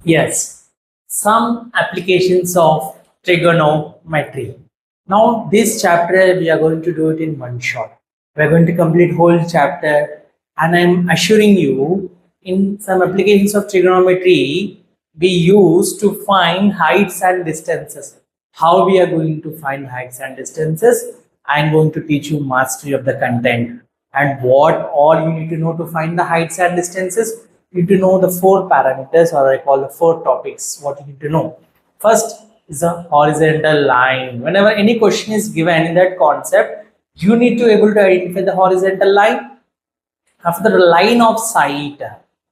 Yes, some applications of trigonometry. Now, this chapter we are going to do it in one shot. We are going to complete whole chapter, and I'm assuring you, in some applications of trigonometry, we use to find heights and distances. How we are going to find heights and distances? I'm going to teach you mastery of the content and what all you need to know to find the heights and distances. You need to know the four parameters, or I call the four topics. What you need to know. First is a horizontal line. Whenever any question is given in that concept, you need to able to identify the horizontal line. After the line of sight,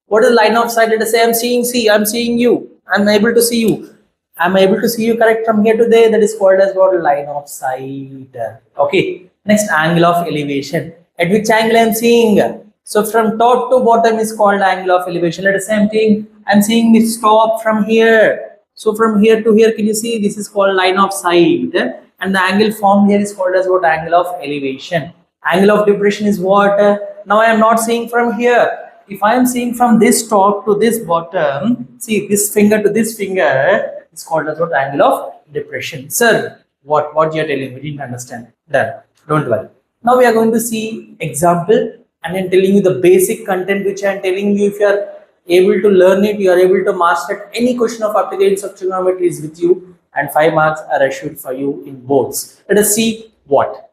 what is line of sight? Let us say I'm seeing you, I'm able to see you, I'm able to see you correct from here to there. That is called as what? Line of sight. Okay. Next, angle of elevation. At which angle I'm seeing? So from top to bottom is called angle of elevation. Let us say I'm seeing this top from here. So from here to here, can you see? This is called line of sight, and the angle formed here is called as what? Angle of elevation. Angle of depression is what? Now I am not seeing from here. If I am seeing from this top to this bottom, see this finger to this finger, it's called as what? Angle of depression. Sir, what you are telling me? Didn't understand. Done. Don't worry. Now we are going to see example, and I'm telling you the basic content which I am telling you. If you are able to learn it, you are able to master it. Any question of applications of trigonometry is with you, and 5 marks are assured for you in boards. Let us see what.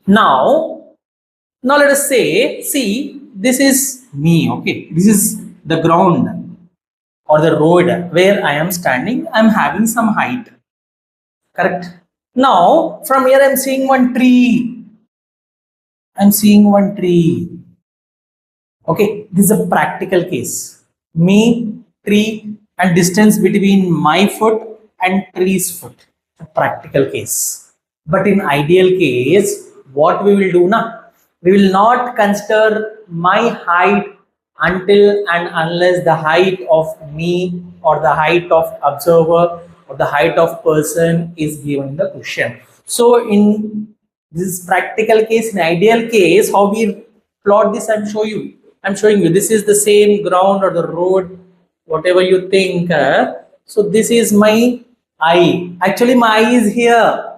Now let us say, see, this is me, okay? This is the ground or the road where I am standing. I am having some height, correct? Now, from here I am seeing one tree. I am seeing one tree. Okay, this is a practical case. Me, tree, and distance between my foot and tree's foot. A practical case. But in ideal case, what we will do now? We will not consider my height until and unless the height of me or the height of observer or the height of person is given in the question. So in this practical case, in ideal case, how we plot this, I'm showing you. This is the same ground or the road, whatever you think. So this is my eye. Actually, my eye is here.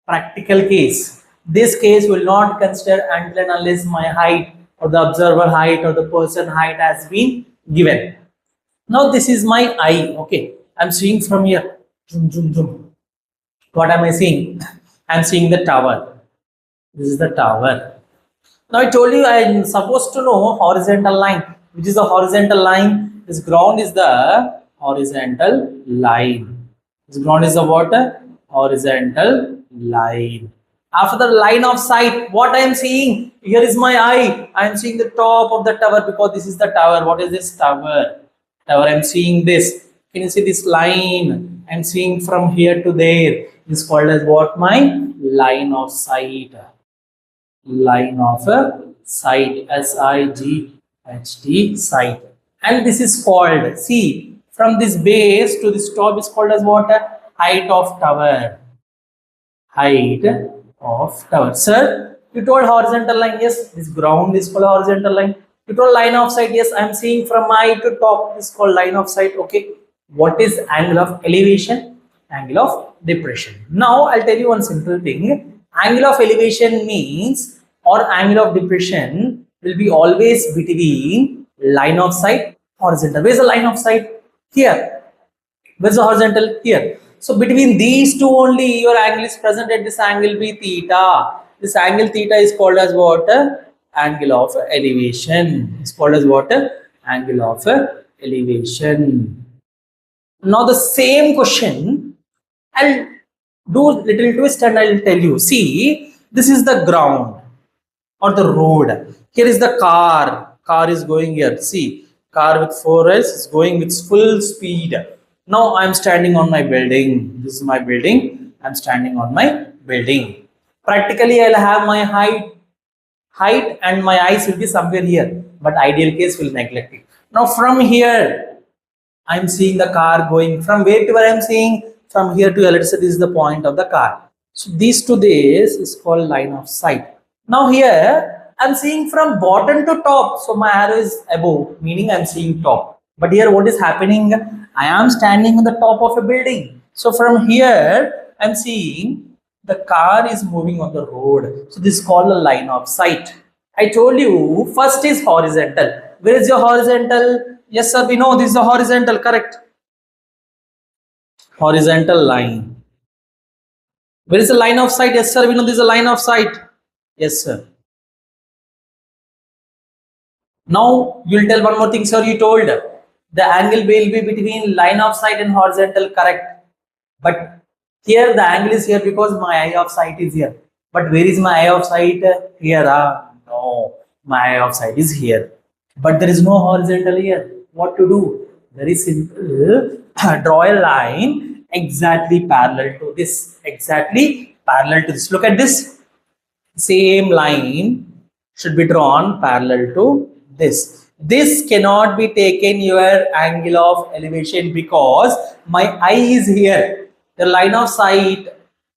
Practical case. This case will not consider until and unless my height or the observer height or the person height has been given. Now this is my eye. Okay, I'm seeing from here. Zoom, zoom, zoom. What am I seeing? I'm seeing the tower. This is the tower. Now I told you I am supposed to know horizontal line. Which is the horizontal line? This ground is the horizontal line. This ground is the what? Horizontal line. After the line of sight, what I am seeing? Here is my eye. I am seeing the top of the tower because this is the tower. What is this tower? Tower, I am seeing this. Can you see this line? I am seeing from here to there. This is called as what? My line of sight. Line of sight. S-I-G-H-T, sight. And this is called, see, from this base to this top is called as what? Height of tower. Height of tower. Sir, you told horizontal line. Yes, this ground is called horizontal line. You told line of sight. Yes, I am seeing from eye to top. This is called line of sight. Okay. What is angle of elevation? Angle of depression. Now I'll tell you one simple thing. Angle of elevation means, or angle of depression will be always between line of sight, horizontal. Where is the line of sight? Here. Where is the horizontal? Here. So between these two only your angle is present, at this angle be theta. This angle theta is called as what? Angle of elevation. It's called as what? Angle of elevation. Now the same question, I'll do little twist and I'll tell you. See, this is the ground or the road. Here is the car. Car is going here. See, car with 4S is going with full speed. Now I am standing on my building. This is my building. I am standing on my building. Practically, I'll have my height and my eyes will be somewhere here. But ideal case will neglect it. Now from here, I am seeing the car going from where to where I am seeing? From here to here. Let's say this is the point of the car. So this to this is called line of sight. Now here I am seeing from bottom to top. So my arrow is above, meaning I am seeing top. But here what is happening? I am standing on the top of a building. So from here, I'm seeing the car is moving on the road. So this is called a line of sight. I told you first is horizontal. Where is your horizontal? Yes, sir, we know this is a horizontal, correct? Horizontal line. Where is the line of sight? Yes, sir, we know this is a line of sight. Yes, sir. Now you'll tell one more thing, sir. You told the angle will be between line of sight and horizontal, correct? But here the angle is here because my eye of sight is here. But where is my eye of sight? Here. No, my eye of sight is here. But there is no horizontal here. What to do? Very simple. Draw a line exactly parallel to this. Exactly parallel to this. Look at this. Same line should be drawn parallel to this. This cannot be taken your angle of elevation because my eye is here. The line of sight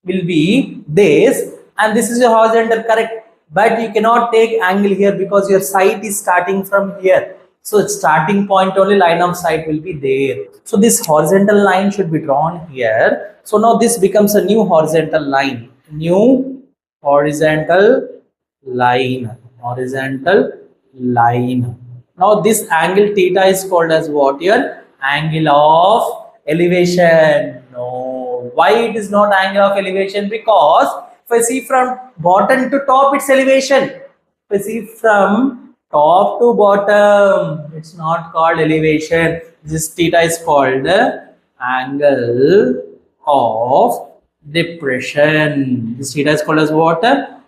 will be this and this is your horizontal, correct? But you cannot take angle here because your sight is starting from here. So starting point only line of sight will be there. So this horizontal line should be drawn here. So now this becomes a new horizontal line. New horizontal line. Horizontal line. Now this angle theta is called as what here? Angle of elevation. No. Why it is not angle of elevation? Because if I see from bottom to top, it's elevation. If I see from top to bottom, it's not called elevation. This theta is called the angle of depression. This theta is called as what?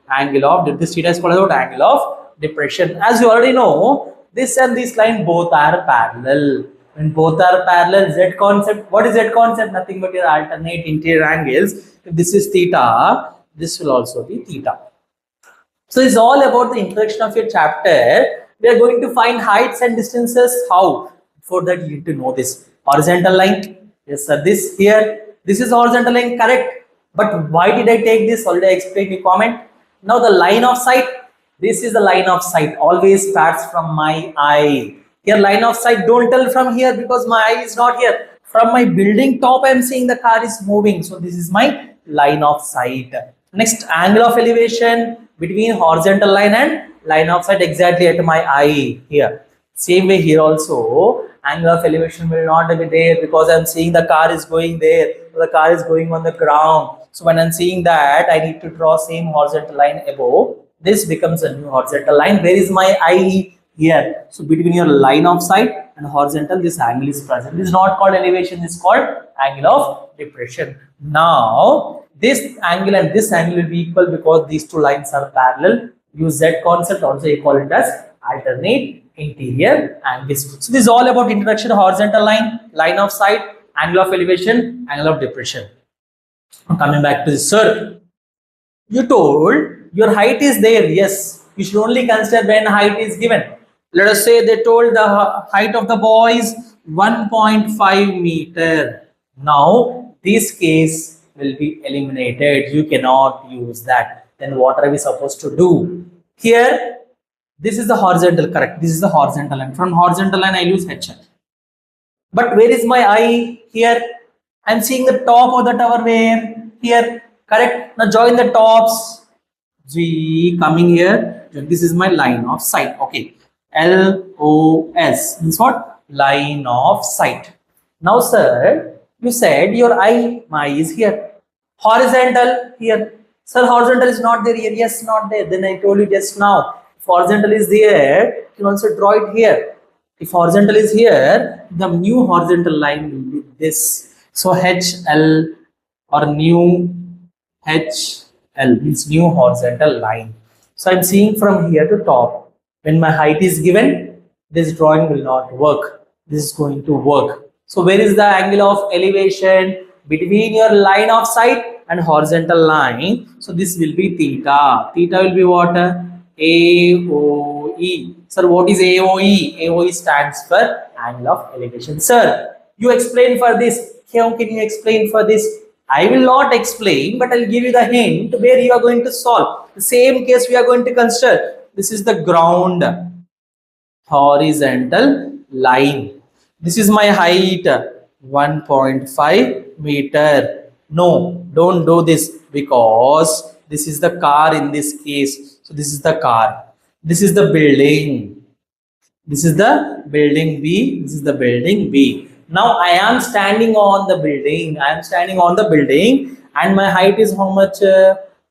Angle of this theta is called as what? Angle of depression. As you already know, this and this line both are parallel. When both are parallel, Z concept. What is Z concept? Nothing but your alternate interior angles. If this is theta, this will also be theta. So it's all about the introduction of your chapter. We are going to find heights and distances. How? Before that, you need to know this. Horizontal line. Yes, sir. This here. This is horizontal line, correct? But why did I take this? Already I explained in comment. Now the line of sight. This is the line of sight. Always starts from my eye. Here line of sight. Don't tell from here because my eye is not here. From my building top, I am seeing the car is moving. So this is my line of sight. Next, angle of elevation between horizontal line and line of sight exactly at my eye here. Same way here also, angle of elevation will not be there because I am seeing the car is going there. The car is going on the ground. So when I am seeing that, I need to draw same horizontal line above. This becomes a new horizontal line. Where is my eye? Here. So between your line of sight and horizontal, this angle is present. This is not called elevation. This is called angle of depression. Now, this angle and this angle will be equal because these two lines are parallel. Use Z concept, also you call it as alternate interior angles. So this is all about introduction, horizontal line, line of sight, angle of elevation, angle of depression. Coming back to this, sir, you told your height is there. Yes, you should only consider when height is given. Let us say they told the height of the boy is 1.5 meter. Now this case will be eliminated. You cannot use that. Then what are we supposed to do? Here, this is the horizontal, correct? This is the horizontal line. From horizontal line, I use HL. But where is my eye? Here, I am seeing the top of the tower. Where? Here, correct? Now join the tops. G coming here. This is my line of sight. Okay. LOS means what? Line of sight. Now, sir, you said your eye, my eye is here. Horizontal here. Sir, horizontal is not there here. Yes, not there. Then I told you just now. If horizontal is there, you can also draw it here. If horizontal is here, the new horizontal line will be this. So HL or new HL means new horizontal line. So I'm seeing from here to top. When my height is given, this drawing will not work. This is going to work. So where is the angle of elevation between your line of sight and horizontal line? So this will be theta. Theta will be what? AOE. Sir, what is AOE? AOE stands for angle of elevation. Sir, you explain for this. How can you explain for this? I will not explain, but I'll give you the hint where you are going to solve. The same case we are going to consider. This is the ground horizontal line. This is my height. 1.5 meter. No, don't do this, because this is the car in this case. So this is the car. This is the building. This is the building B. This is the building B. Now I am standing on the building. I am standing on the building, and my height is how much?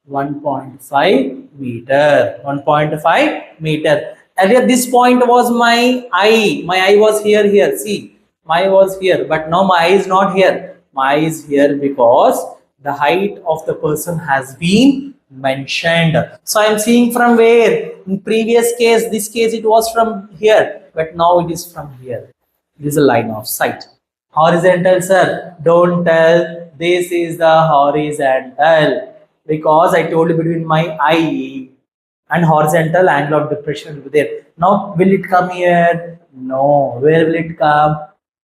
1.5 meter. 1.5 meter. Earlier this point was my eye. My eye was here. See, my eye was here, but now my eye is not here. My eye is here because the height of the person has been mentioned. So I am seeing from where? In previous case, this case it was from here, but now it is from here. It is a line of sight. Horizontal, sir, don't tell. This is the horizontal, because I told you between my eye and horizontal angle of depression will be there. Now will it come here? No. Where will it come?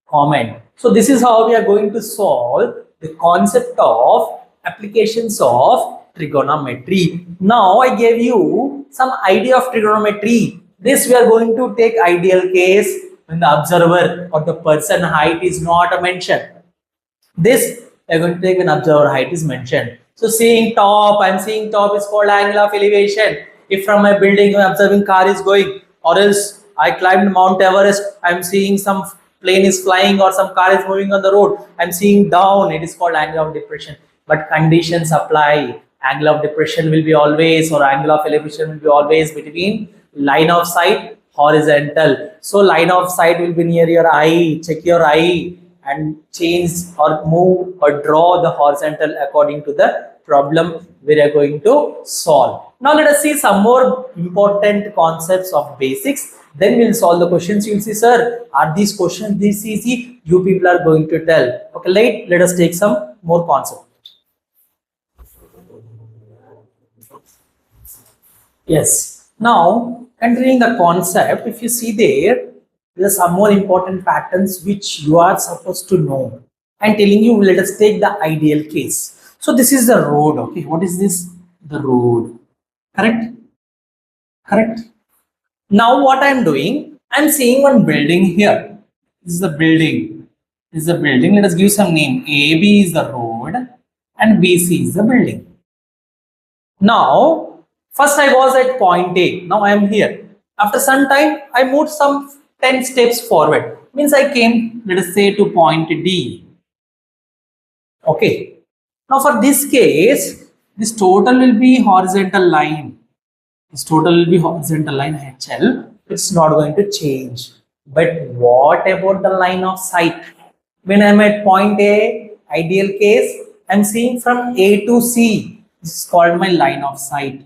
Comment. So this is how we are going to solve the concept of applications of trigonometry. Now I gave you some idea of trigonometry. This we are going to take ideal case when the observer or the person height is not mentioned. This we are going to take when observer height is mentioned. So seeing top, I am seeing top is called angle of elevation. If from my building I'm observing car is going, or else I climbed Mount Everest, I am seeing some plane is flying or some car is moving on the road, I am seeing down, it is called angle of depression. But conditions apply. Angle of depression will be always, or angle of elevation will be always between line of sight, horizontal. So line of sight will be near your eye. Check your eye and change or move or draw the horizontal according to the problem we are going to solve. Now let us see some more important concepts of basics. Then we'll solve the questions. You'll see, sir, are these questions this easy? You people are going to tell. Okay, let us take some more concepts. Yes. Now, continuing the concept, if you see there are some more important patterns which you are supposed to know. I'm telling you, let us take the ideal case. So this is the road. Okay, what is this? The road. Correct? Correct. Now what I'm doing, I'm seeing one building here. This is the building. This is the building. Let us give some name. AB is the road and BC is the building. Now, first I was at point A. Now I am here. After some time, I moved some 10 steps forward. Means I came, let us say, to point D. Okay. Now for this case, this total will be horizontal line. This total will be horizontal line HL. It's not going to change. But what about the line of sight? When I'm at point A, ideal case, I'm seeing from A to C. This is called my line of sight.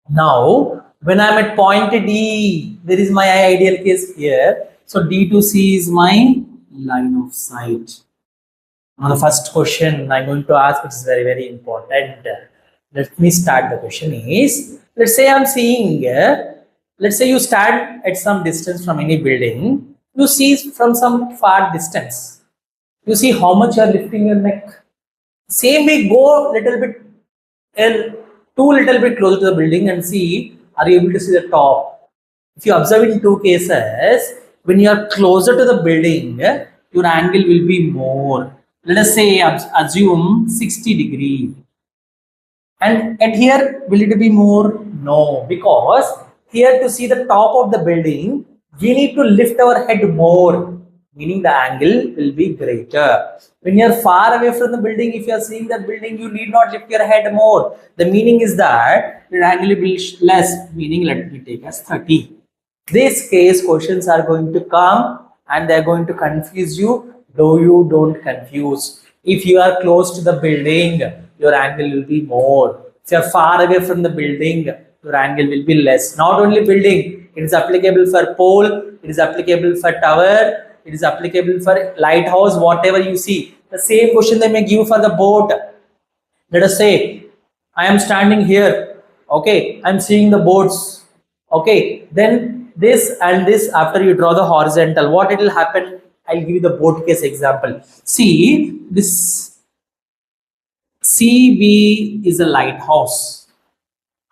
Now, when I'm at point D, there is my ideal case here. So D to C is my line of sight. Now, the first question I'm going to ask, which is very, very important. Let me start. The question is, let's say I'm seeing, let's say you stand at some distance from any building. You see from some far distance. You see how much you are lifting your neck. Same way, go little bit, little bit closer to the building and see, are you able to see the top? If you observe in two cases, when you are closer to the building, your angle will be more. Let us say, assume 60 degree. And here, will it be more? No, because here to see the top of the building, we need to lift our head more, meaning the angle will be greater. When you are far away from the building, if you are seeing that building, you need not lift your head more. The meaning is that your angle will be less, meaning let me take as 30. This case questions are going to come and they are going to confuse you, though you don't confuse. If you are close to the building, your angle will be more. If you are far away from the building, your angle will be less. Not only building, it is applicable for pole, it is applicable for tower, it is applicable for lighthouse, whatever you see. The same question they may give for the boat. Let us say, I am standing here, okay, I am seeing the boats, okay, then this and this, after you draw the horizontal, what it will happen? I'll give you the boat case example. See, this CB is a lighthouse.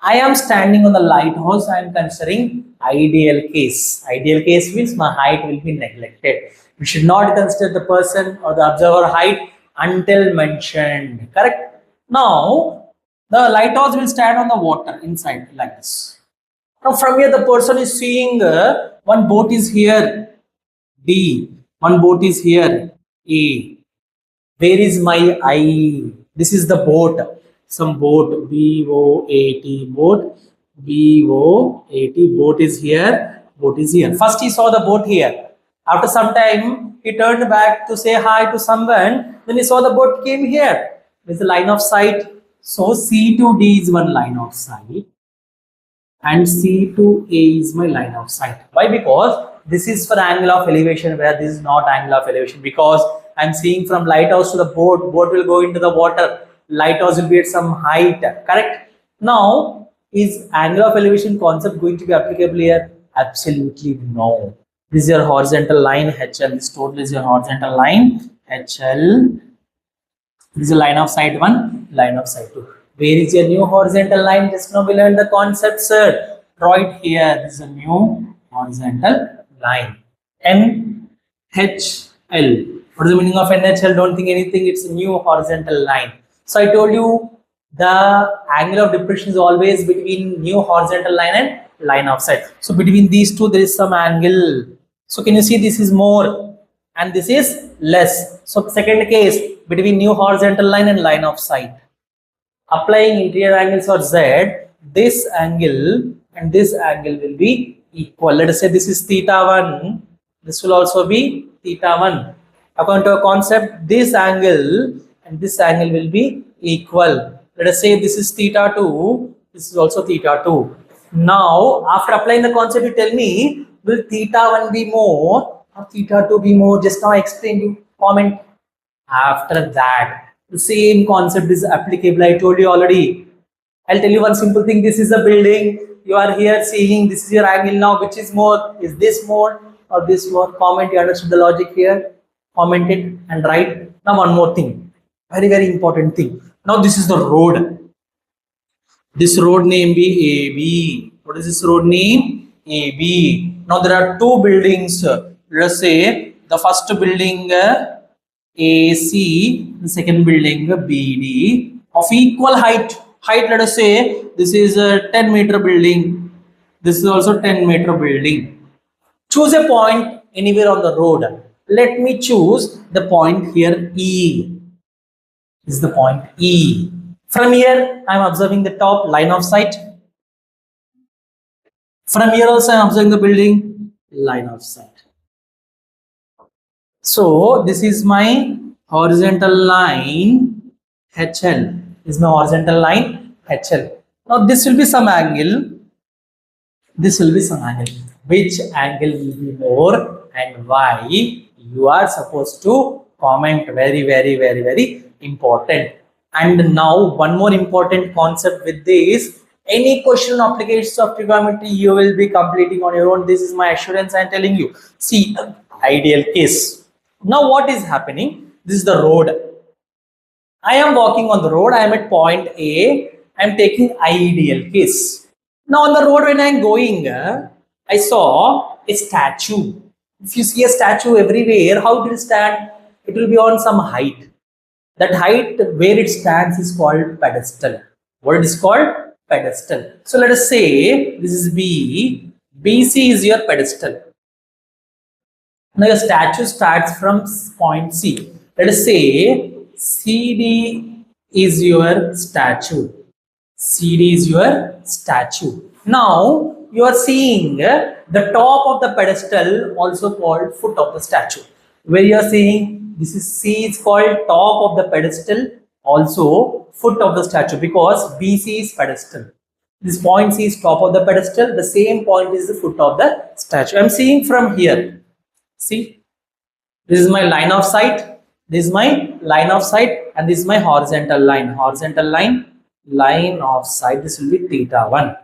I am standing on the lighthouse. I am considering ideal case. Ideal case means my height will be neglected. We should not consider the person or the observer height until mentioned. Correct? Now, the lighthouse will stand on the water inside like this. Now, from here, the person is seeing one boat is here, D. One boat is here, A. Where is my I? This is the boat. Some boat, B-O-A-T, boat. B-O-A-T, boat is here, boat is here. First he saw the boat here. After some time, he turned back to say hi to someone. Then he saw the boat came here. With the line of sight. So C to D is one line of sight. And C to A is my line of sight. Why? Because this is for angle of elevation, where this is not angle of elevation, because I'm seeing from lighthouse to the boat will go into the water, lighthouse will be at some height, correct? Now, is angle of elevation concept going to be applicable here? Absolutely no. This is your horizontal line HL, this total is your horizontal line HL. This is a line of sight 1, line of sight 2. Where is your new horizontal line? Just now we learned the concept, sir. Right here, this is a new horizontal line. NHL. What is the meaning of NHL? Don't think anything. It's a new horizontal line. So I told you the angle of depression is always between new horizontal line and line of sight. So between these two, there is some angle. So can you see this is more and this is less. So second case, between new horizontal line and line of sight. Applying interior angles for Z, this angle and this angle will be equal. Let us say this is theta 1, this will also be theta 1. According to a concept, this angle and this angle will be equal. Let us say this is theta 2, this is also theta 2. Now, after applying the concept, you tell me, will theta 1 be more or theta 2 be more? Just now I explained you. Comment. After that, the same concept is applicable. I told you already. I'll tell you one simple thing. This is a building. You are here seeing this is your angle now. Which is more? Is this more or this more? Comment. You understood the logic here? Comment it and write. Now one more thing. Very, very important thing. Now this is the road. This road name be AB. What is this road name? AB. Now there are two buildings. Let's say the first building AC, the second building BD of equal height. Let us say this is a 10-meter building. This is also 10-meter building. Choose a point anywhere on the road. Let me choose the point here E. This is the point E. From here, I am observing the top, line of sight. From here also I am observing the building, line of sight. So this is my horizontal line HL. This is my horizontal line HL. Now this will be some angle. This will be some angle. Which angle will be more and why? You are supposed to comment. Very, very, very, very important. And now one more important concept with this. Any question applications of trigonometry you will be completing on your own. This is my assurance I am telling you. See, ideal case. Now what is happening? This is the road. I am walking on the road. I am at point A. I am taking ideal case. Now on the road when I am going, I saw a statue. If you see a statue everywhere, how it will stand? It will be on some height. That height where it stands is called pedestal. What it is called? Pedestal. So let us say this is B. BC is your pedestal. Now your statue starts from point C. Let us say CD is your statue. CD is your statue. Now you are seeing the top of the pedestal, also called foot of the statue. Where you are seeing this is C is called top of the pedestal, also foot of the statue, because BC is pedestal. This point C is top of the pedestal. The same point is the foot of the statue. I am seeing from here. See, this is my line of sight, this is my line of sight, and this is my horizontal line. Horizontal line, line of sight, this will be theta 1.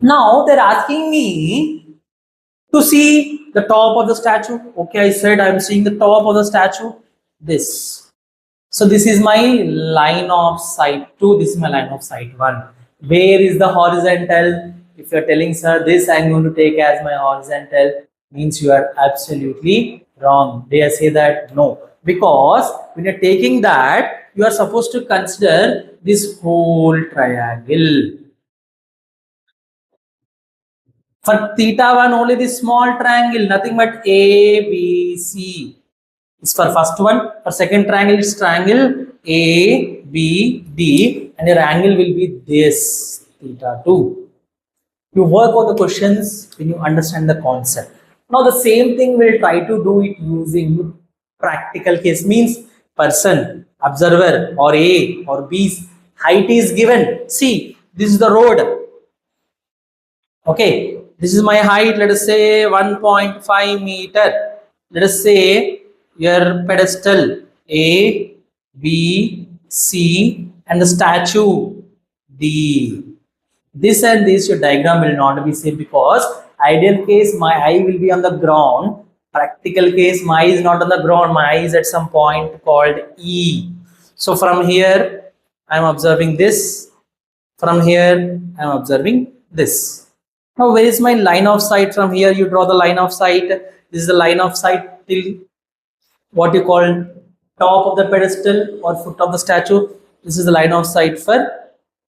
Now they are asking me to see the top of the statue. Okay, I said I am seeing the top of the statue. This. So this is my line of sight 2, this is my line of sight 1. Where is the horizontal? If you're telling sir this I'm going to take as my horizontal, means you are absolutely wrong. They say that no, because when you're taking that you are supposed to consider this whole triangle. For theta 1 only this small triangle, nothing but A, B, C. It's for first one. For second triangle, it's triangle A, B, D, and your angle will be this theta 2. You work out the questions when you understand the concept. Now the same thing we'll try to do it using practical case, means person, observer or A or B's height is given. See, this is the road. Okay, this is my height, let us say 1.5 meter. Let us say your pedestal A, B, C and the statue D. This and this your diagram will not be same, because ideal case my eye will be on the ground, practical case my eye is not on the ground, my eye is at some point called E. So from here I am observing this, from here I am observing this. Now where is my line of sight? From here you draw the line of sight. This is the line of sight till what you call top of the pedestal or foot of the statue. This is the line of sight for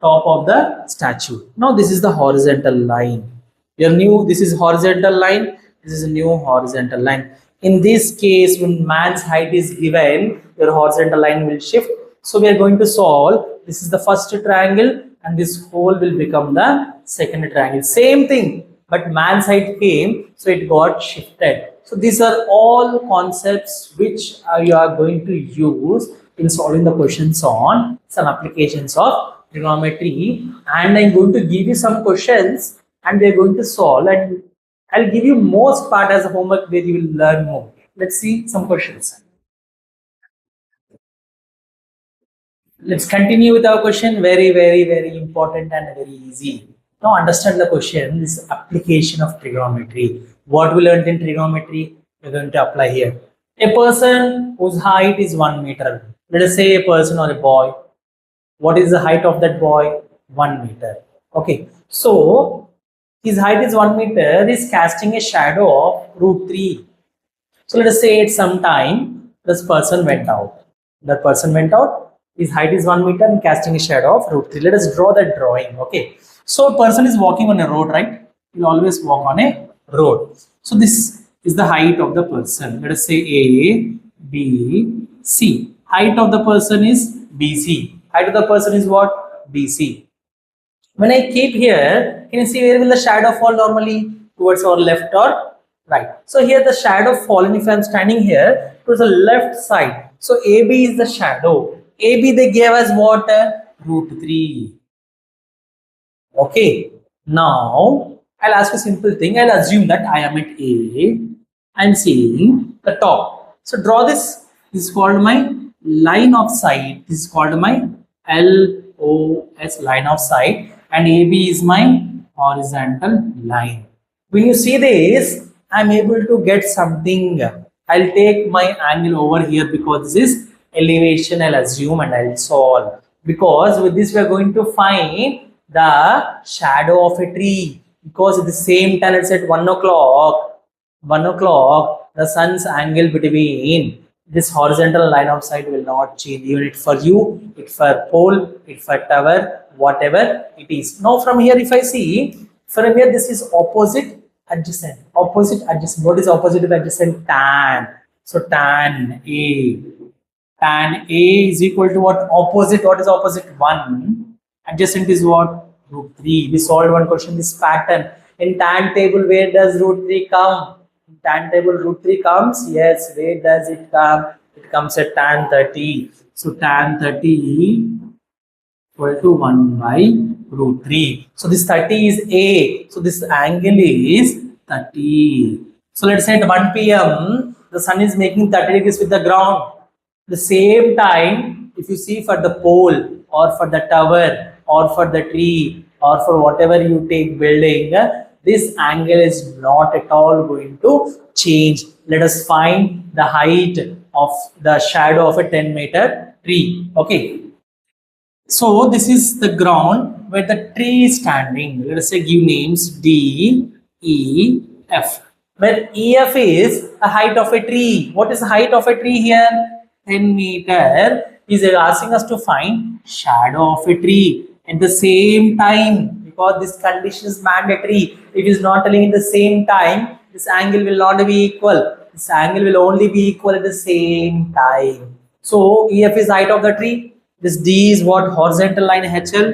top of the statue. Now this is the horizontal line. Your new, this is horizontal line, this is a new horizontal line. In this case, when man's height is given, your horizontal line will shift. So we are going to solve. This is the first triangle and this whole will become the second triangle. Same thing, but man's height came, so it got shifted. So these are all concepts which you are going to use in solving the questions on some applications of trigonometry, and I'm going to give you some questions and we are going to solve, and I'll give you most part as a homework where you will learn more. Let's see some questions. Let's continue with our question. Very, very, very important and very easy. Now understand the question, this application of trigonometry. What we learned in trigonometry, we're going to apply here. A person whose height is 1 meter. Let us say a person or a boy. What is the height of that boy? 1 meter. Okay. So his height is 1 meter, is casting a shadow of root 3. So let us say at some time this person went out. That person went out, his height is 1 meter and casting a shadow of root 3. Let us draw that drawing. Okay. So a person is walking on a road, right? You always walk on a road. So this is the height of the person. Let us say A, B, C. Height of the person is BC. Height of the person is what? BC. When I keep here, can you see where will the shadow fall normally? Towards our left or right. So here the shadow fallen, if I am standing here, towards the left side. So AB is the shadow. AB they gave us what? Root 3. Okay. Now, I'll ask a simple thing. I'll assume that I am at A. I'm seeing the top. So draw this. This is called my line of sight. This is called my LOS, line of sight, and AB is my horizontal line. When you see this, I'm able to get something. I'll take my angle over here because this is elevation. I'll assume and I'll solve. Because with this we are going to find the shadow of a tree. Because at the same time it's at 1 o'clock. 1 o'clock, the sun's angle between this horizontal line of sight will not change, even it for you, it for pole, it for tower, whatever it is. Now from here if I see, from here this is opposite adjacent. Opposite adjacent. What is opposite of adjacent? Tan. So tan A. Tan A is equal to what? Opposite. What is opposite? 1. Adjacent is what? Root 3. We solved one question, this pattern. In tan table, where does root 3 come? In tan table, root 3 comes? Yes. Where does it come? It comes at tan 30. So tan 30 equal to 1 by root 3. So this 30 is A. So this angle is 30. So let's say at 1 p.m. the sun is making 30 degrees with the ground. The same time, if you see for the pole or for the tower or for the tree or for whatever you take building, this angle is not at all going to change. Let us find the height of the shadow of a 10-meter tree. Okay. So this is the ground. where the tree is standing. Let us say give names D, E, F. Where EF is the height of a tree. What is the height of a tree here? 10 meter. Is asking us to find shadow of a tree at the same time, because this condition is mandatory. If it is not telling in the same time, this angle will not be equal. This angle will only be equal at the same time. So EF is height of the tree. This D is what? Horizontal line HL.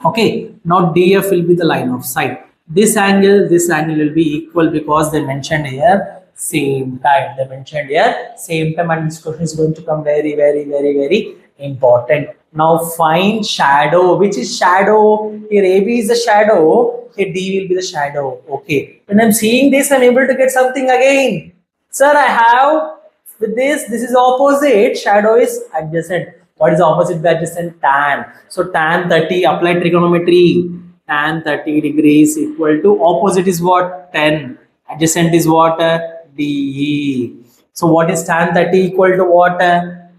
Okay, now DF will be the line of sight. This angle will be equal because they mentioned here same time. They mentioned here same time, and this question is going to come very, very, very, very important. Now find shadow. Which is shadow? Here AB is the shadow. Here D will be the shadow. Okay. When I'm seeing this, I'm able to get something again. Sir, I have with this is opposite. Shadow is adjacent. What is the opposite by adjacent? Tan. So tan 30, apply trigonometry. Tan 30 degrees equal to opposite is what? 10. Adjacent is what? DE. So what is tan 30 equal to what?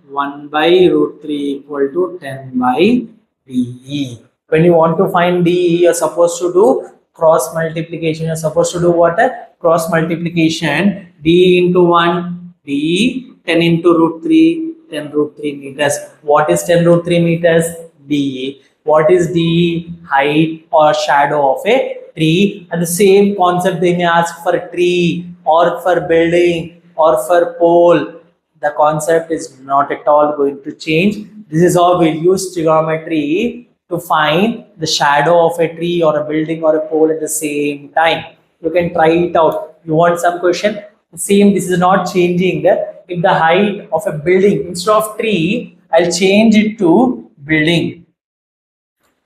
1 by root 3 equal to 10 by DE. When you want to find DE, you're supposed to do cross multiplication. You're supposed to do what? Cross multiplication. D into 1, D, 10 into root 3, 10 root 3 meters. What is 10 root 3 meters? D. What is D? Height or shadow of a tree. And the same concept they may ask for a tree or for building or for pole. The concept is not at all going to change. This is how we use trigonometry to find the shadow of a tree or a building or a pole at the same time. You can try it out. You want some question? Same, this is not changing. If the height of a building, instead of tree, I'll change it to building.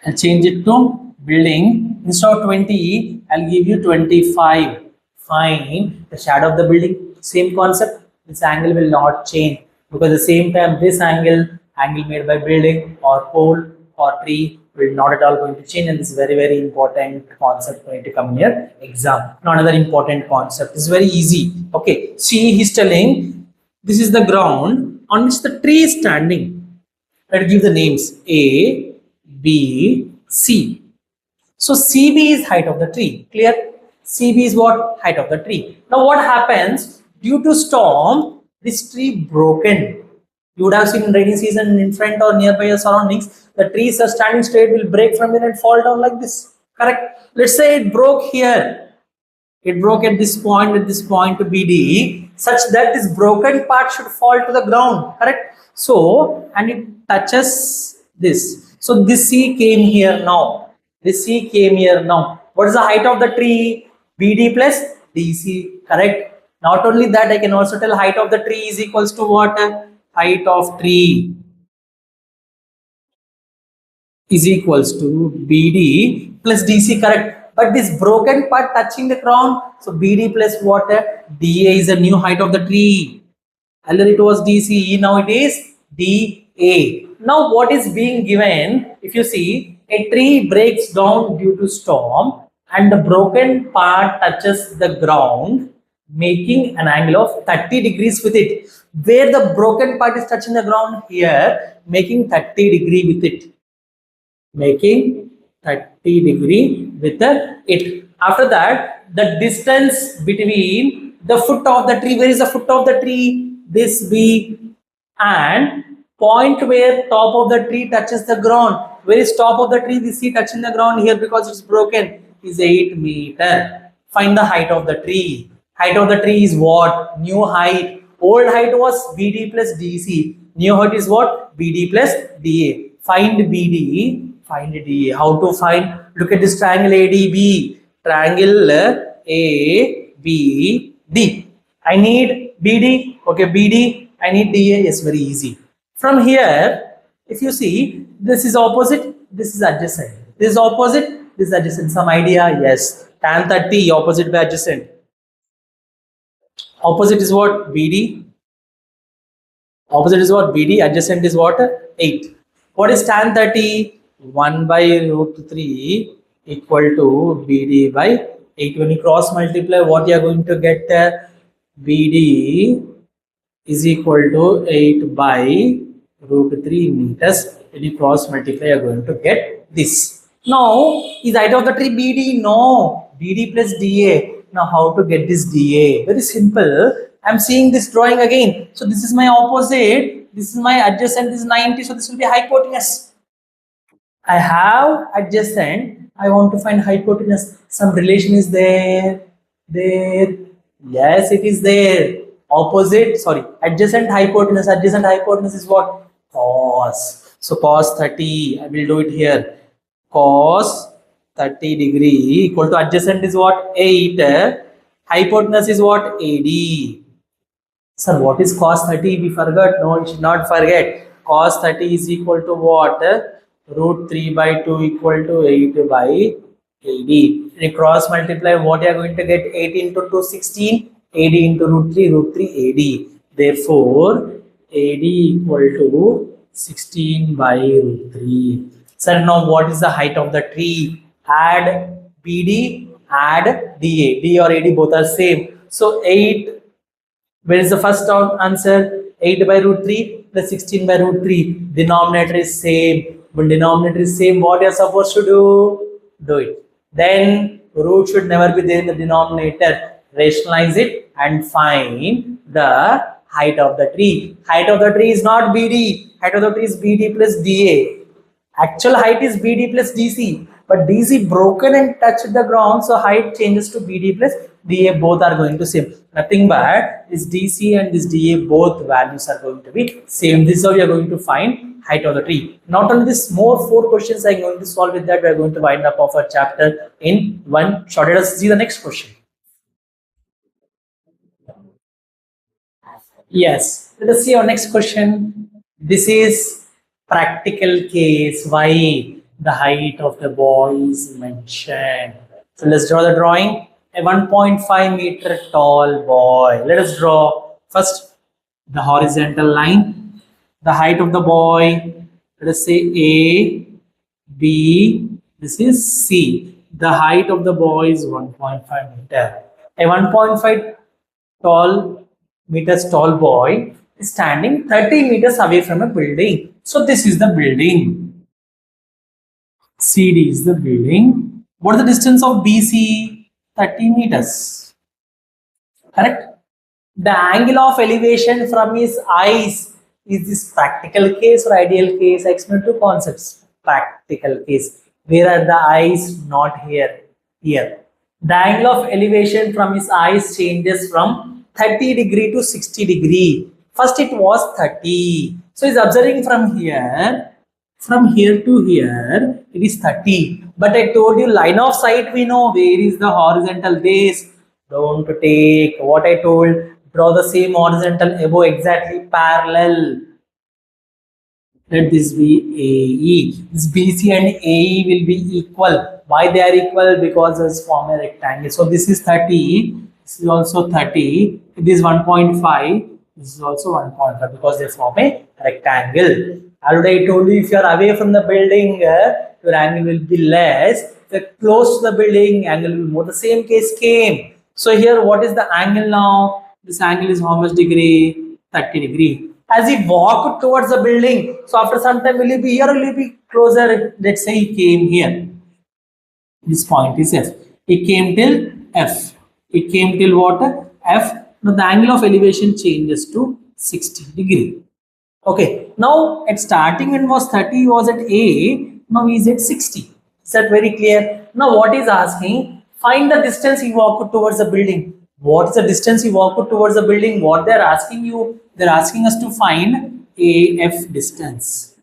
I'll change it to building. Instead of 20, I'll give you 25. Find the shadow of the building. Same concept. This angle will not change, because at the same time this angle made by building or pole or tree will not at all going to change, and this is very, very important concept going to come in your exam. Now another important concept. This is very easy. Okay, see, he's telling this is the ground on which the tree is standing. Let's give the names A, B, C. So CB is height of the tree. Clear? CB is what? Height of the tree. Now what happens? Due to storm, this tree broken. You would have seen in rainy season in front or nearby your surroundings, the trees are standing straight will break from here and fall down like this. Correct? Let's say it broke here. It broke at this point to BD, such that this broken part should fall to the ground. Correct? So, and it touches this. So this C came here now. This C came here now. What is the height of the tree? BD plus DC. Correct? Not only that, I can also tell height of the tree is equals to what? Height of tree is equals to BD plus DC, correct? But this broken part touching the ground, so BD plus what? DA is the new height of the tree. Earlier it was DC, now it is DA. Now what is being given? If you see, a tree breaks down due to storm and the broken part touches the ground, making an angle of 30 degrees with it. Where the broken part is touching the ground? Here, making 30 degree with it. Making 30 degree with it. After that, the distance between the foot of the tree, where is the foot of the tree? This B, and point where top of the tree touches the ground. Where is top of the tree? This C touching the ground here because it's broken, is 8 meter. Find the height of the tree. Height of the tree is what? New height. Old height was BD plus DC. New height is what? BD plus DA. Find BD, find DA. How to find? Look at this triangle ADB. Triangle ABD. I need BD. Okay, BD. I need DA. Yes, very easy. From here, if you see, this is opposite, this is adjacent. This is opposite, this is adjacent. Some idea? Yes. Tan 30, opposite by adjacent. Opposite is what? BD. Opposite is what? BD. Adjacent is what? 8. What is tan 30? 1 by root 3 equal to BD by 8. When you cross multiply, what you are going to get? BD is equal to 8 by root 3 meters. When you cross multiply, you are going to get this. Now, is height of the tree BD? No. BD plus DA. Now, how to get this DA? Very simple. I am seeing this drawing again. So, this is my opposite. This is my adjacent. This is 90. So, this will be hypotenuse. I have adjacent. I want to find hypotenuse. Some relation is there. There. Yes, it is there. Opposite, sorry, adjacent hypotenuse. Adjacent hypotenuse is what? Cos. So cos 30. I will do it here. Cos 30 degree equal to adjacent is what? 8. Hypotenuse is what? AD. Sir, what is cos 30? We forgot. No, you should not forget. Cos 30 is equal to what? Root 3 by 2 equal to 8 by AD. When you cross multiply, what you are going to get? 8 into 2, 16. AD into root 3 AD. Therefore, AD equal to 16 by root 3. Sir, now what is the height of the tree? Add BD, add DA. D or AD both are same. So 8. Where is the first answer? 8 by root 3 plus 16 by root 3. Denominator is same. When denominator is same, what you are supposed to do? Do it. Then root should never be there in the denominator. Rationalize it and find the height of the tree. Height of the tree is not BD. Height of the tree is BD plus DA. Actual height is BD plus DC. But DC broken and touched the ground. So height changes to BD plus DA. Both are going to same. Nothing but this DC and this DA both values are going to be same. This is how we are going to find height of the tree. Not only this, more 4 questions I am going to solve with that. We are going to wind up of our chapter in one shot. Let us see the next question. Yes, let us see our next question. This is practical case. Why the height of the boy is mentioned. So let's draw the drawing. A 1.5 meter tall boy. Let us draw first the horizontal line. The height of the boy. Let us say A, B. This is C. The height of the boy is 1.5 meter. A 1.5 meters tall boy is standing 30 meters away from a building. So this is the building. CD is the building. What is the distance of BC? 30 meters. Correct? The angle of elevation from his eyes. Is this practical case or ideal case? I explain 2 concepts. Practical case. Where are the eyes? Not here. Here. The angle of elevation from his eyes changes from 30 degree to 60 degree. First it was 30. So he's observing from here to here, it is 30. But I told you line of sight, we know where is the horizontal base. Don't take what I told. Draw the same horizontal above exactly parallel. Let this be AE. This BC and AE will be equal. Why they are equal? Because it's form a rectangle. So this is 30. This is also 30. This is 1.5. This is also 1.5 because they form a rectangle. Already I told you if you are away from the building, your angle will be less. If you are close to the building, angle will be more. The same case came. So here, what is the angle now? This angle is how much degree? 30 degree. As he walked towards the building, so after some time, will he be here or will he be closer? Let's say he came here. This point is F. He came till F. It came till what? F. Now the angle of elevation changes to 60 degree. Okay. Now at starting when was 30, he was at A. Now he is at 60. Is that very clear? Now what is asking? Find the distance he walked towards the building. What is the distance he walked towards the building? What they are asking you? They are asking us to find AF distance.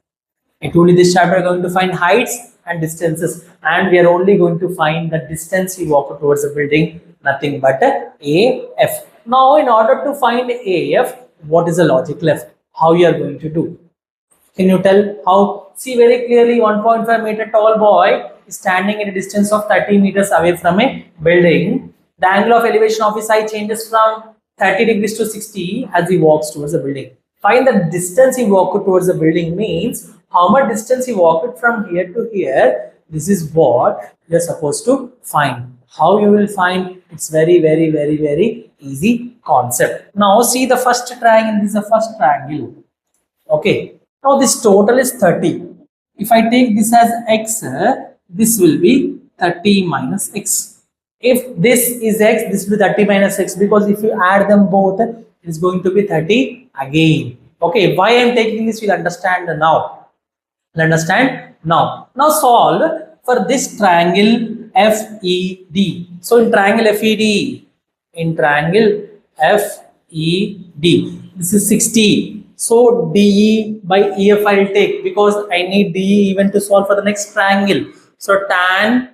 I told you this chapter we are going to find heights and distances, and we are only going to find the distance he walked towards the building, nothing but AF. Now in order to find AF, what is the logic left? How you are going to do? Can you tell how? See very clearly, 1.5 meter tall boy is standing at a distance of 30 meters away from a building. The angle of elevation of his eye changes from 30 degrees to 60 as he walks towards the building. Find the distance he walked towards the building means how much distance he walked from here to here. This is what you are supposed to find. How you will find? It's very easy concept. Now see the first triangle. This is the first triangle. Okay. Now this total is 30. If I take this as x, this will be 30 minus x. If this is x, this will be 30 minus x, because if you add them both, it is going to be 30 again. Okay, why I am taking this, you'll understand now. You'll understand now. Now solve for this triangle FED. So in triangle FED, this is 60. So DE by EF I'll take, because I need DE even to solve for the next triangle. So tan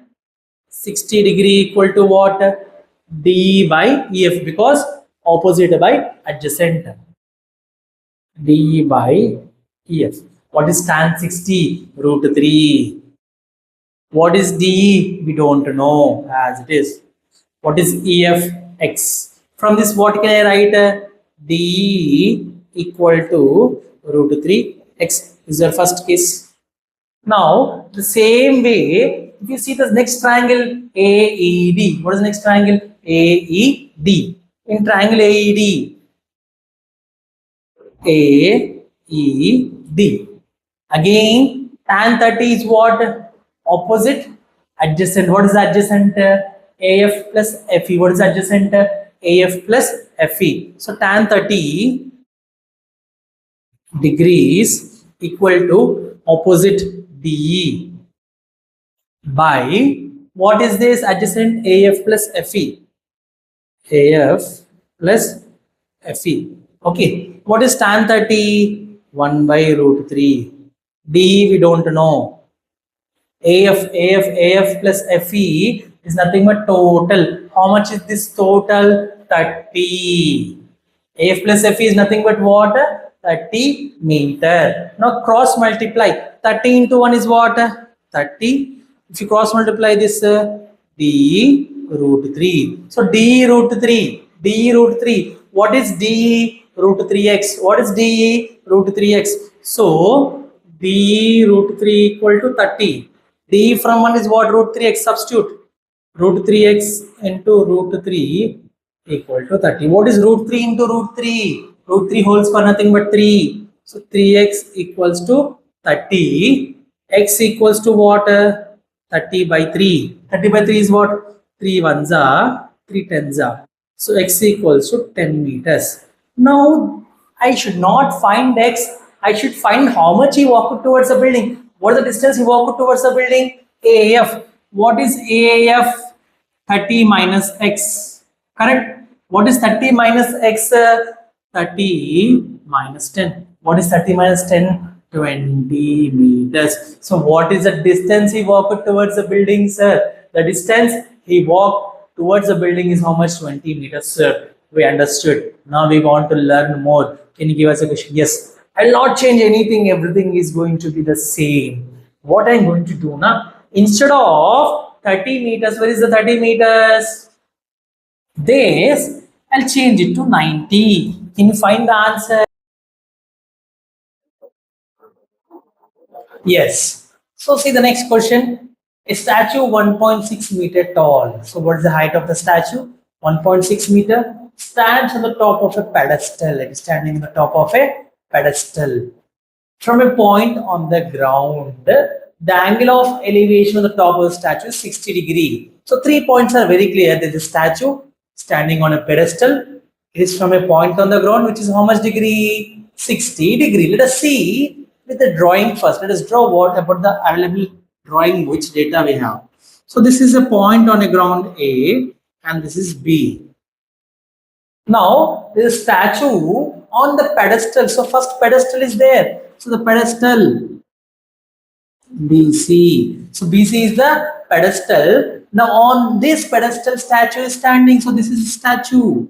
60 degree equal to what? DE by EF, because opposite by adjacent. DE by EF. What is tan 60? Root 3. What is DE? We don't know as it is. What is EF? X. From this, what can I write? DE equal to root 3 x is your first case. Now, the same way, if you see the next triangle AED, what is the next triangle? AED. In triangle AED, AED. Again, tan 30 is what? Opposite, adjacent. What is adjacent? AF plus FE. What is adjacent? AF plus FE. So tan 30 degrees equal to opposite DE by what is this? Adjacent AF plus FE. AF plus FE. Okay. What is tan 30? 1 by root 3. D we don't know. AF plus FE is nothing but total. How much is this total? 30. AF plus FE is nothing but what? 30 meter. Now cross multiply. 30 into 1 is what? 30. If you cross multiply this, D root 3. So D root 3. D root 3. What is D root 3x? What is D root 3x? So D root 3 equal to 30. D from 1 is what? Root 3x. Substitute. Root 3x into root 3 equal to 30. What is root 3 into root 3? Root 3 holds for nothing but 3. So 3x equals to 30. X equals to what? 30 by 3. 30 by 3 is what? 3 ones are, 3 tens are. So x equals to 10 meters. Now I should not find x. I should find how much he walked towards the building. What is the distance he walked towards the building? AAF. What is AAF? 30 minus x. Correct? What is 30 minus x? 30 minus 10. What is 30 minus 10? 20 meters. So what is the distance he walked towards the building, sir? The distance he walked towards the building is how much? 20 meters, sir. We understood. Now we want to learn more. Can you give us a question? Yes. I will not change anything. Everything is going to be the same. What I am going to do now? Instead of 30 meters, where is the 30 meters? This, I'll change it to 90. Can you find the answer? Yes. So see the next question. A statue 1.6 meter tall. So what is the height of the statue? 1.6 meter. Stands on the top of a pedestal. It is standing on the top of a pedestal. From a point on the ground, the angle of elevation of the top of the statue is 60 degree. So 3 points are very clear. There is a statue standing on a pedestal. It is from a point on the ground, which is how much degree? 60 degree. Let us see with the drawing first. Let us draw what about the available drawing, which data we have. So this is a point on a ground A and this is B. Now there is a statue on the pedestal. So first pedestal is there. So the pedestal BC. So BC is the pedestal. Now on this pedestal statue is standing. So this is a statue.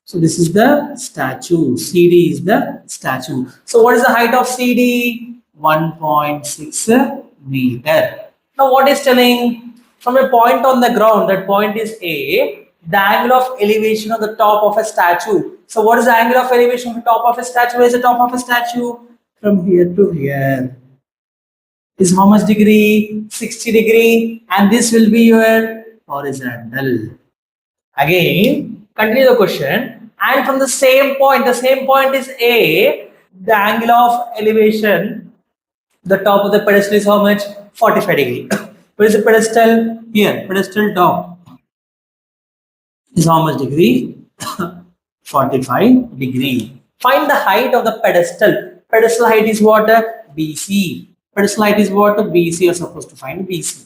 So this is the statue. CD is the statue. So what is the height of CD? 1.6 meter. Now what is telling? From a point on the ground, that point is A, the angle of elevation of the top of a statue. So what is the angle of elevation of the top of a statue? Where is the top of a statue? From here to here. Is how much degree? 60 degree. And this will be your horizontal. Again, continue the question. And from the same point is A, The angle of elevation, the top of the pedestal is how much? 45 degree. Where is the pedestal? Here, pedestal top is how much degree? 45 degree. Find the height of the pedestal. Pedestal height is what? BC. Pedestal height is what? BC. You're supposed to find BC.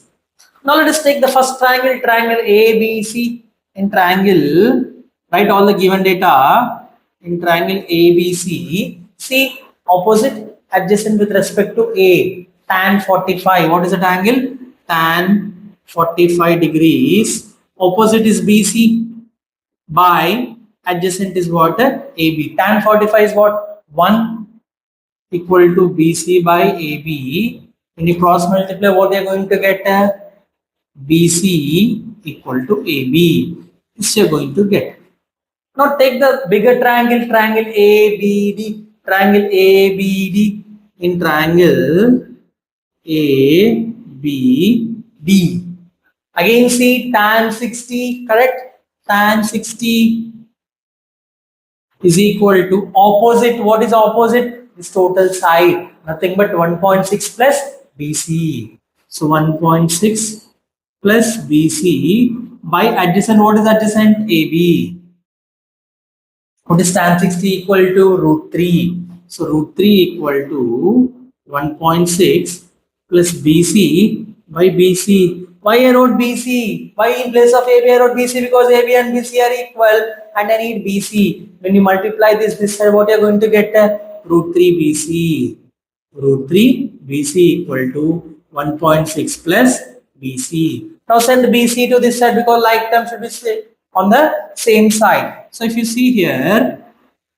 Now let us take the first triangle, triangle ABC. In triangle, write all the given data. In triangle ABC, see opposite adjacent with respect to A, tan 45. What is that angle? Tan 45 degrees. Opposite is BC by adjacent is what? AB. Tan 45 is what? 1 equal to BC by AB. When you cross multiply, what you are going to get? BC equal to AB. This you are going to get. Now take the bigger triangle, triangle ABD, triangle ABD. In triangle ABD. Again see tan 60, correct? Tan 60 is equal to opposite. What is opposite? This total side. Nothing but 1.6 plus BC. So 1.6 plus BC by adjacent. What is adjacent? AB. What is tan 60 equal to? Root 3. So root 3 equal to 1.6 plus BC by BC. Why I wrote BC? Why in place of AB I wrote BC? Because AB and BC are equal and I need BC. When you multiply this side, what you are going to get? Root 3 BC. Root 3 BC equal to 1.6 plus BC. Now send BC to this side because like term should be on the same side. So if you see here,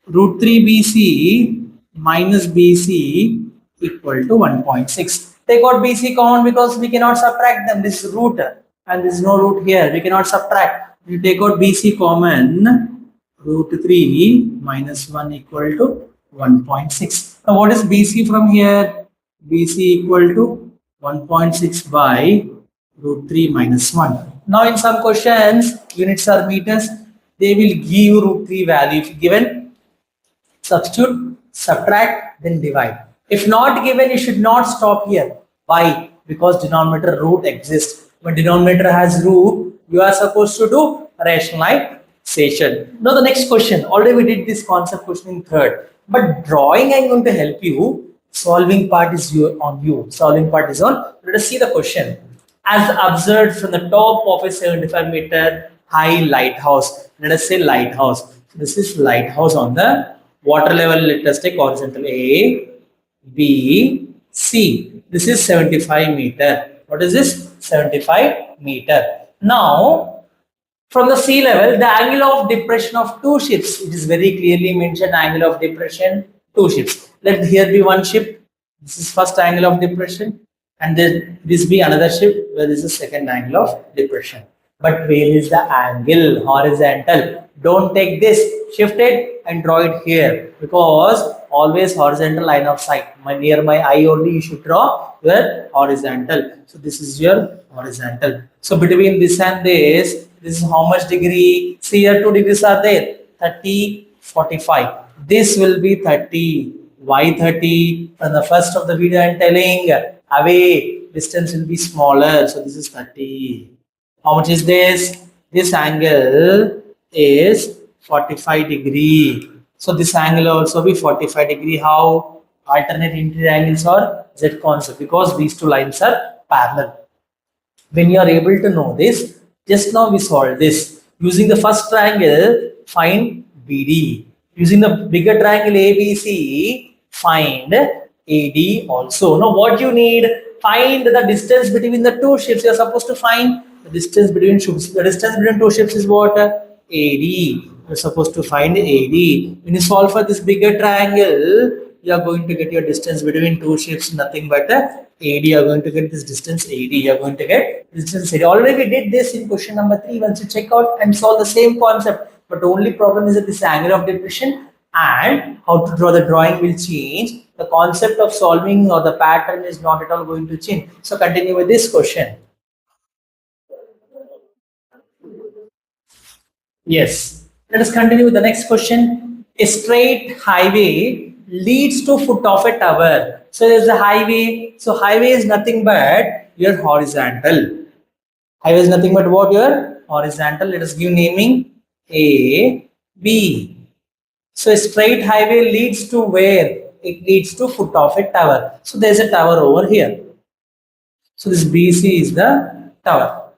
root 3 BC minus BC equal to 1.6. Take out BC common because we cannot subtract them. This is root and there is no root here. We cannot subtract. You take out BC common, root 3 minus 1 equal to 1.6. Now what is BC from here? BC equal to 1.6 by root 3 minus 1. Now in some questions, units are meters, they will give root 3 value. If given, substitute, subtract, then divide. If not given, you should not stop here. Why? Because denominator root exists. When denominator has root, you are supposed to do rationalization. Now the next question, already we did this concept question in third. But drawing I'm going to help you. Solving part is on you. Solving part is on. Let us see the question. As observed from the top of a 75-meter high lighthouse. Let us say lighthouse. So this is lighthouse on the water level. Let us take horizontal A, B, C. This is 75 meter. What is this? 75 meter. Now, from the sea level, the angle of depression of two ships. It is very clearly mentioned angle of depression, two ships. Let here be one ship. This is first angle of depression. And then this be another ship where this is second angle of depression. But where is the angle? Horizontal. Don't take this, shift it and draw it here because always horizontal line of sight. Near my eye only you should draw your horizontal. So this is your horizontal. So between this and this is how much degree? See here 2 degrees are there. 30, 45. This will be 30. Why 30? From the first of the video I am telling away distance will be smaller. So this is 30. How much is this? This angle is 45 degree. So this angle also be 45 degree. How? Alternate interior angles or Z concept because these two lines are parallel. When you are able to know this, just now we solved this. Using the first triangle, find BD. Using the bigger triangle ABC, find AD also. Now what you need? Find the distance between the two ships. You are supposed to find the distance between ships. The distance between two ships is what? AD. You're supposed to find AD. When you solve for this bigger triangle, you are going to get your distance between two ships, nothing but AD. You are going to get this distance AD. You are going to get distance AD. Already we did this in question number 3. Once you check out and solve the same concept, but the only problem is that this angle of depression and how to draw the drawing will change. The concept of solving or the pattern is not at all going to change. So continue with this question. Yes. Let us continue with the next question. A straight highway leads to foot of a tower. So there's a highway. So highway is nothing but your horizontal. Highway is nothing but what? Your horizontal. Let us give naming A, B. So a straight highway leads to where? It leads to foot of a tower. So there's a tower over here. So this BC is the tower.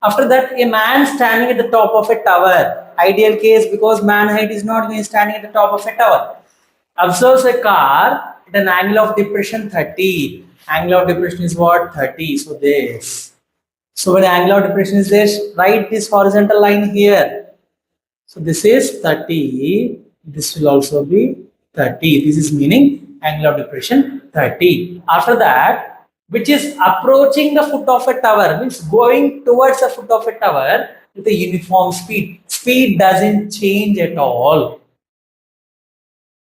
After that, a man standing at the top of a tower. Ideal case because man height is not even standing at the top of a tower. Observes a car at an angle of depression 30. Angle of depression is what? 30. So this. So when angle of depression is this, write this horizontal line here. So this is 30. This will also be 30. This is meaning angle of depression 30. After that, which is approaching the foot of a tower, means going towards the foot of a tower with a uniform speed. Speed doesn't change at all.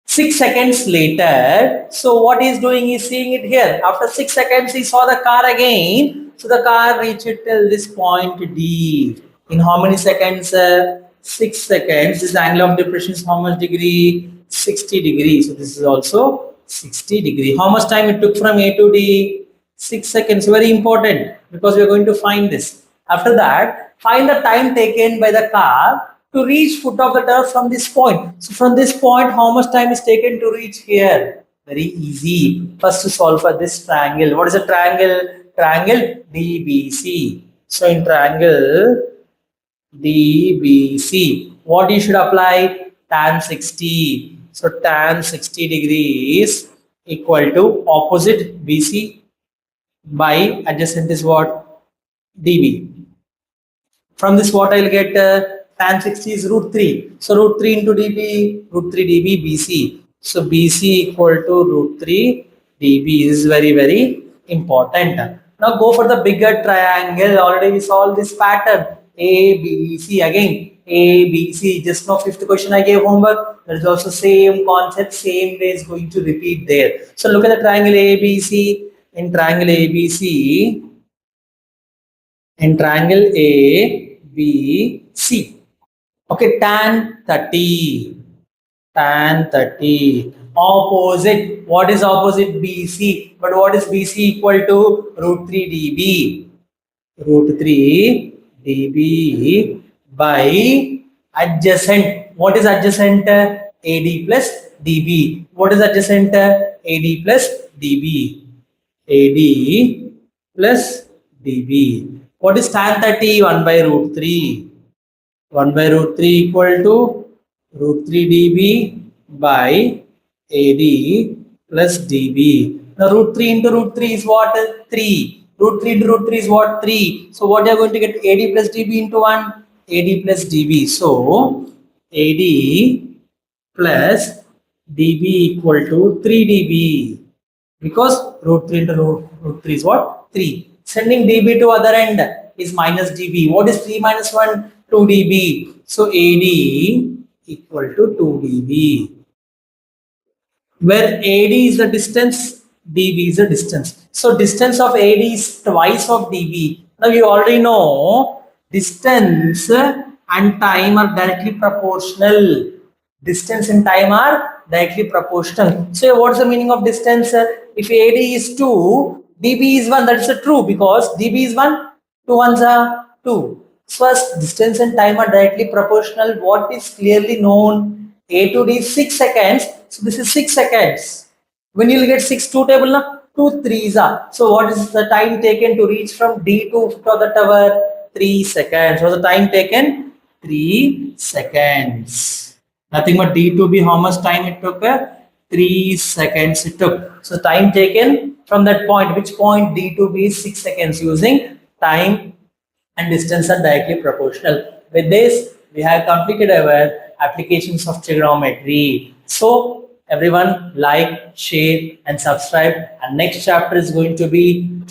6 seconds later, so what he's doing is seeing it here. After 6 seconds, he saw the car again. So the car reached till this point D. In how many seconds? 6 seconds. This angle of depression is how much degree? 60 degrees. So this is also 60 degree. How much time it took from A to D? 6 seconds. Very important because we are going to find this. After that, find the time taken by the car to reach foot of the tower from this point. So from this point, how much time is taken to reach here? Very easy. First to solve for this triangle. What is a triangle? Triangle DBC. So in triangle DBC, what you should apply? Tan 60. So tan 60 degrees equal to opposite BC by adjacent is what? DB. From this what I'll get? Tan 60 is root 3. So root 3 into dB, root 3 dB BC. So BC equal to root 3 dB. This is very, very important. Now go for the bigger triangle. Already we solved this pattern. ABC again. ABC. Just now fifth question I gave homework. There is also same concept, same way is going to repeat there. So look at the triangle ABC. In triangle ABC, in triangle ABC. Okay, tan 30. Tan 30. Opposite. What is opposite? BC. But what is BC equal to? Root 3 dB. Root 3 dB by adjacent. What is adjacent? AD plus dB. What is adjacent? AD plus dB. AD plus dB. What is tan 30? 1 by root 3. 1 by root 3 equal to root 3 dB by AD plus dB. Now root 3 into root 3 is what? 3. Root 3 into root 3 is what? 3. So what you are going to get? AD plus dB into 1? AD plus dB. So AD plus dB equal to 3 dB. Because root 3 into root 3 is what? 3. Sending dB to other end is minus dB. What is 3 minus 1? 2 dB. So AD equal to 2 dB. Where AD is the distance, dB is the distance. So distance of AD is twice of dB. Now you already know distance and time are directly proportional. Distance and time are directly proportional. So what's the meaning of distance? If AD is 2, dB is 1. That's true because dB is 1, 2 ones are 2. So as distance and time are directly proportional, what is clearly known? A to D is 6 seconds. So this is 6 seconds. When you will get 6 2 table, na? 2 3s are. So what is the time taken to reach from D to the tower? 3 seconds. So the time taken? 3 seconds. Nothing but D to B, how much time it took? 3 seconds it took. So time taken from that point. Which point? D to B is 6 seconds using time and distance are directly proportional. With this, we have completed our applications of trigonometry. So everyone like, share and subscribe. And next chapter is going to be